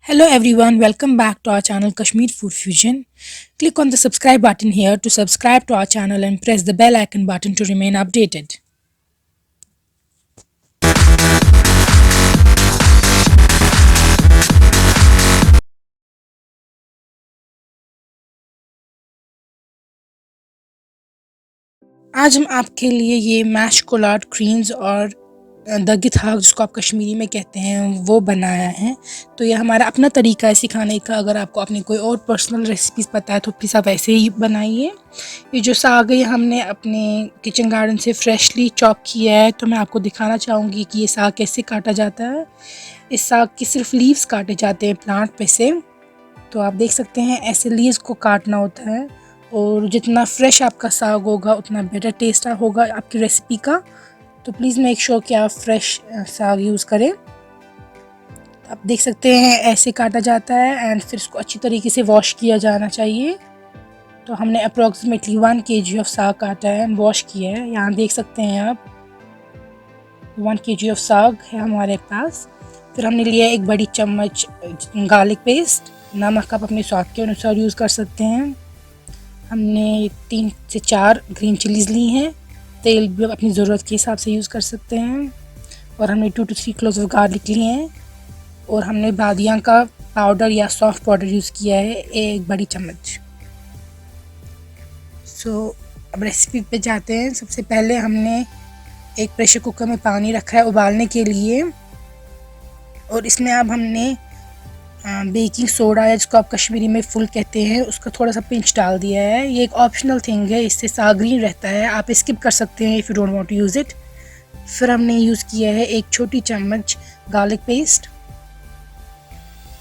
Hello everyone, welcome back to our channel Kashmir Food Fusion. Click on the subscribe button here to subscribe to our channel and press the bell icon button to remain updated. आज हम आपके लिए ये mash Kolad creams और दगित हाक जिसको आप कश्मीरी में कहते हैं वो बनाया है। तो ये हमारा अपना तरीका है सिखाने का। अगर आपको अपनी कोई और पर्सनल रेसिपीज़ पता है तो प्लीज़ आप ऐसे ही बनाइए। ये जो साग है हमने अपने किचन गार्डन से फ्रेशली चॉप किया है। तो मैं आपको दिखाना चाहूँगी कि ये साग कैसे काटा जाता है। इस साग की सिर्फ लीव्स काटे जाते हैं प्लांट पे से। तो आप देख सकते हैं ऐसे लीव्स को काटना होता है और जितना फ्रेश आपका साग होगा उतना बेटर टेस्ट होगा आपकी रेसिपी का। तो प्लीज़ मेक श्योर कि आप फ्रेश साग यूज़ करें। आप देख सकते हैं ऐसे काटा जाता है एंड फिर इसको अच्छी तरीके से वॉश किया जाना चाहिए। तो हमने अप्रॉक्सीमेटली 1 kg ऑफ साग काटा है एंड वॉश किया है। यहाँ देख सकते हैं आप 1 kg ऑफ साग है हमारे पास। फिर हमने लिया एक बड़ी चम्मच गार्लिक पेस्ट। नमक आप अपने स्वाद के अनुसार यूज़ कर सकते हैं। हमने 3 से 4 ग्रीन चिलीज़ ली हैं। तेल भी अपनी ज़रूरत के हिसाब से यूज़ कर सकते हैं। और हमने 2 to 3 क्लोव्स ऑफ गार्लिक लिए हैं और हमने बादियाँ का पाउडर या सॉफ्ट पाउडर यूज़ किया है 1 बड़ी चम्मच। अब रेसिपी पे जाते हैं। सबसे पहले हमने एक प्रेशर कुकर में पानी रखा है उबालने के लिए और इसमें अब हमने बेकिंग सोडा या जिसको आप कश्मीरी में फुल कहते हैं उसका थोड़ा सा पिंच डाल दिया है। ये एक ऑप्शनल थिंग है, इससे साग ग्रीन रहता है, आप स्किप कर सकते हैं if you don't want to use it. फिर हमने यूज़ किया है 1 छोटी चम्मच गार्लिक पेस्ट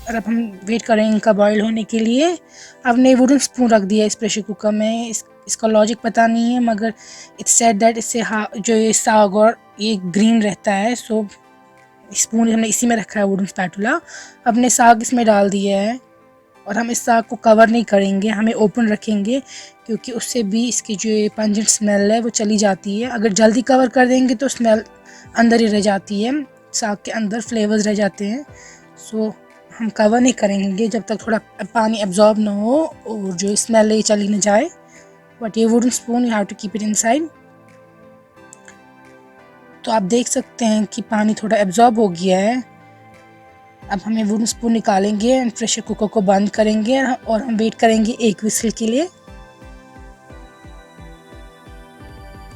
और अब हम वेट करेंगे इनका बॉईल होने के लिए। हमने वुडन स्पून रख दिया इस प्रेशर कुकर में। इसका लॉजिक पता नहीं है मगर इट्स सेड दैट इससे जो ये साग और ये ग्रीन रहता है। सो स्पून हमने इसी में रखा है वुडन स्पैटुला। हमने साग इसमें डाल दिया है और हम इस साग को कवर नहीं करेंगे, हमें ओपन रखेंगे क्योंकि उससे भी इसकी जो पंजेंट स्मेल है वो चली जाती है। अगर जल्दी कवर कर देंगे तो स्मेल अंदर ही रह जाती है, साग के अंदर फ्लेवर्स रह जाते हैं। सो हम कवर नहीं करेंगे जब तक थोड़ा पानी एब्जॉर्ब ना हो और जो स्मेल है ये चली ना जाए। बट ये wooden spoon you have to keep it inside. तो आप देख सकते हैं कि पानी थोड़ा एब्जॉर्ब हो गया है। अब हमें वुडन स्पून निकालेंगे एंड प्रेशर कुकर को बंद करेंगे और हम वेट करेंगे 1 विसल के लिए।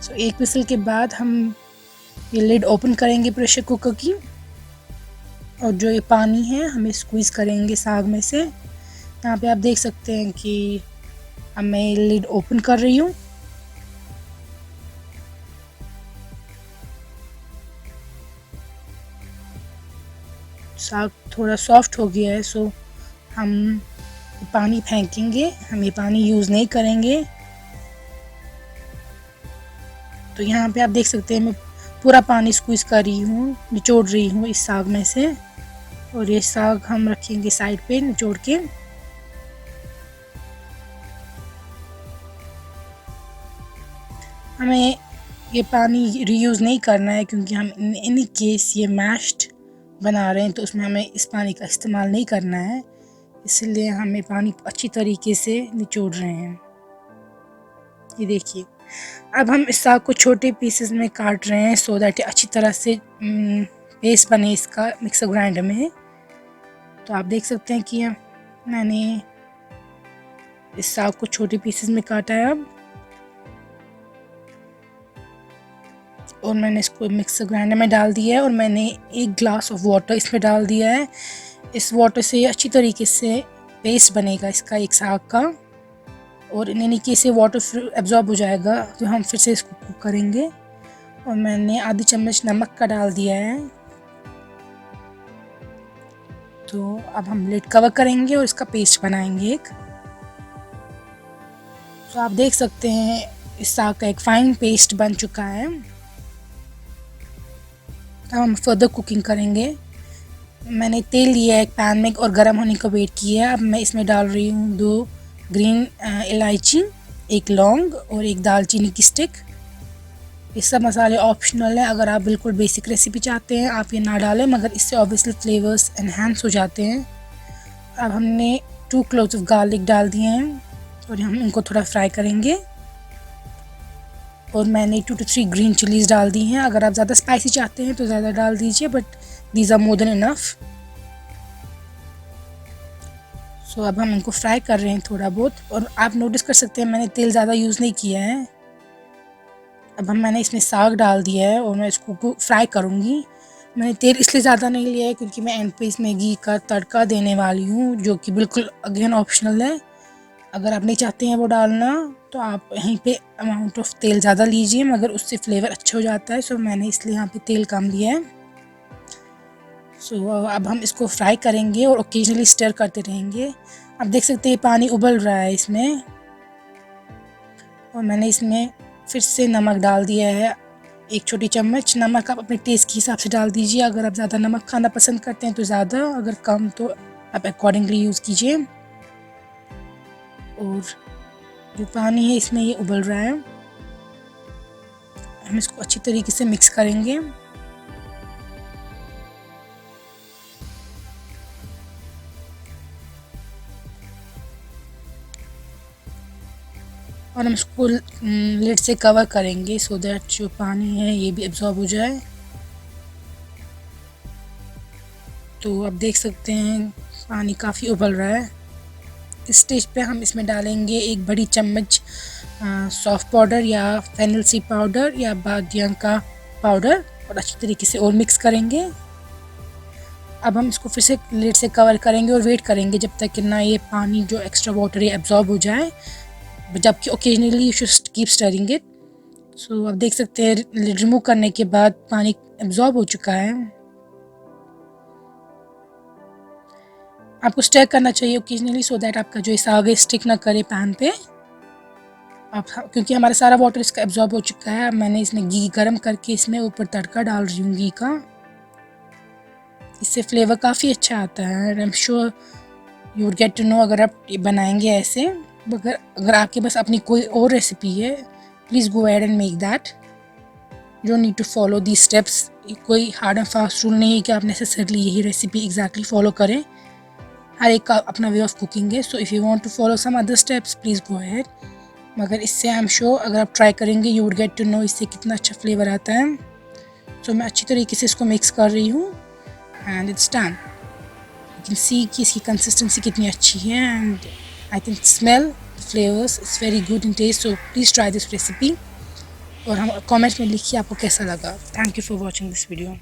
सो 1 विसल के बाद हम ये लिड ओपन करेंगे प्रेशर कुकर की और जो ये पानी है हमें स्क्वीज़ करेंगे साग में से। यहाँ पे आप देख सकते हैं कि अब मैं ये लिड ओपन कर रही हूँ। साग थोड़ा सॉफ्ट हो गया है सो हम पानी फेंकेंगे, हम ये पानी यूज़ नहीं करेंगे। तो यहाँ पे आप देख सकते हैं मैं पूरा पानी स्क्वीज़ कर रही हूँ, निचोड़ रही हूँ इस साग में से। और ये साग हम रखेंगे साइड पे निचोड़ के। हमें ये पानी रीयूज़ नहीं करना है क्योंकि हम इन केस ये मैश्ड बना रहे हैं तो उसमें हमें इस पानी का इस्तेमाल नहीं करना है, इसलिए हमें पानी अच्छी तरीके से निचोड़ रहे हैं। ये देखिए अब हम इस साग को छोटे पीसेस में काट रहे हैं सो दैट अच्छी तरह से पेस्ट बने इसका मिक्सर ग्राइंडर में। तो आप देख सकते हैं कि मैंने इस साग को छोटे पीसेस में काटा है अब और मैंने इसको मिक्सर ग्राइंडर में डाल दिया है और मैंने 1 ग्लास ऑफ वाटर इसमें डाल दिया है। इस वाटर से अच्छी तरीके से पेस्ट बनेगा इसका एक साग का और इन केस से वाटर फिर एब्जॉर्ब हो जाएगा तो हम फिर से इसको कुक करेंगे। और मैंने आधी चम्मच नमक का डाल दिया है। तो अब हम लिड कवर करेंगे और इसका पेस्ट बनाएंगे एक। तो आप देख सकते हैं इस साग का एक फाइन पेस्ट बन चुका है। अब हम फर्दर कुकिंग करेंगे। मैंने तेल लिया है एक पैन में और गर्म होने का वेट किया है। अब मैं इसमें डाल रही हूँ 2 ग्रीन इलायची, 1 लौंग और 1 दालचीनी की स्टिक। ये सब मसाले ऑप्शनल है, अगर आप बिल्कुल बेसिक रेसिपी चाहते हैं आप ये ना डालें मगर इससे ऑब्वियसली फ्लेवर्स एनहांस हो जाते हैं। अब हमने 2 क्लोव्स ऑफ गार्लिक डाल दिए हैं और हम इनको थोड़ा फ्राई करेंगे। और मैंने 2 to 3 ग्रीन चिलीज़ डाल दी हैं। अगर आप ज़्यादा स्पाइसी चाहते हैं तो ज़्यादा डाल दीजिए, but these are more than enough. So अब हम इनको फ्राई कर रहे हैं थोड़ा बहुत, और आप नोटिस कर सकते हैं मैंने तेल ज़्यादा यूज़ नहीं किया है। अब मैंने इसमें साग डाल दिया है और मैं इसको फ्राई करूँगी। मैंने तेल इसलिए ज़्यादा नहीं लिया है क्योंकि मैं एंड पे इसमें घी का तड़का देने वाली हूँ, जो कि बिल्कुल अगेन ऑप्शनल है। अगर आप नहीं चाहते हैं वो डालना तो आप यहीं पे अमाउंट ऑफ तेल ज़्यादा लीजिए, मगर उससे फ्लेवर अच्छा हो जाता है। सो मैंने इसलिए यहाँ पे तेल कम लिया है। सो अब हम इसको फ्राई करेंगे और ओकेजनली स्टर करते रहेंगे। आप देख सकते हैं पानी उबल रहा है इसमें, और मैंने इसमें फिर से नमक डाल दिया है, 1 छोटी चम्मच। नमक आप अपने टेस्ट के हिसाब से डाल दीजिए। अगर आप ज़्यादा नमक खाना पसंद करते हैं तो ज़्यादा, अगर कम तो आप अकॉर्डिंगली यूज़ कीजिए। और जो पानी है इसमें ये उबल रहा है, हम इसको अच्छी तरीके से मिक्स करेंगे। और हम इसको लिड से कवर करेंगे सो दैट जो पानी है ये भी एब्जॉर्ब हो जाए। तो आप देख सकते हैं पानी काफ़ी उबल रहा है। इस स्टेज पे हम इसमें डालेंगे 1 बड़ी चम्मच सौंफ पाउडर या फेनल सीड पाउडर या बादियान का पाउडर, और अच्छी तरीके से और मिक्स करेंगे। अब हम इसको फिर से लिड से कवर करेंगे और वेट करेंगे जब तक कि ना ये पानी जो एक्स्ट्रा वाटर है एब्जॉर्ब हो जाए, जबकि occasionally you should keep stirring it. So आप देख सकते हैं लिड रिमूव करने के बाद पानी एब्जॉर्ब हो चुका है। आपको स्टर करना चाहिए ओकेजनली सो दैट आपका जो साग है स्टिक ना करे पैन पे। क्योंकि हमारा सारा वाटर इसका एब्जॉर्ब हो चुका है, मैंने इसमें घी गरम करके इसमें ऊपर तड़का डाल रही हूँ घी का। इससे फ्लेवर काफ़ी अच्छा आता है and I am sure you would get to know अगर आप ये बनाएंगे ऐसे। अगर आपके पास अपनी कोई और रेसिपी है, please go ahead and make that. You don't need to follow these steps. कोई हार्ड एंड फास्ट रूल नहीं है कि आप नेसेसरली यही रेसिपी एग्जैक्टली फॉलो करें। हर एक का अपना वे ऑफ कुकिंग है। So if you want to follow some other steps please go ahead. मगर इससे आई एम श्योर अगर आप ट्राई करेंगे you would get to know इससे कितना अच्छा फ्लेवर आता है। सो मैं अच्छी तरीके से इसको मिक्स कर रही हूँ and it's done. You can see कि इसकी कंसिस्टेंसी कितनी अच्छी है and I can smell flavours, it's very good in taste. So please try this recipe और हम कमेंट्स में लिखिए आपको कैसा लगा। Thank you for watching this video.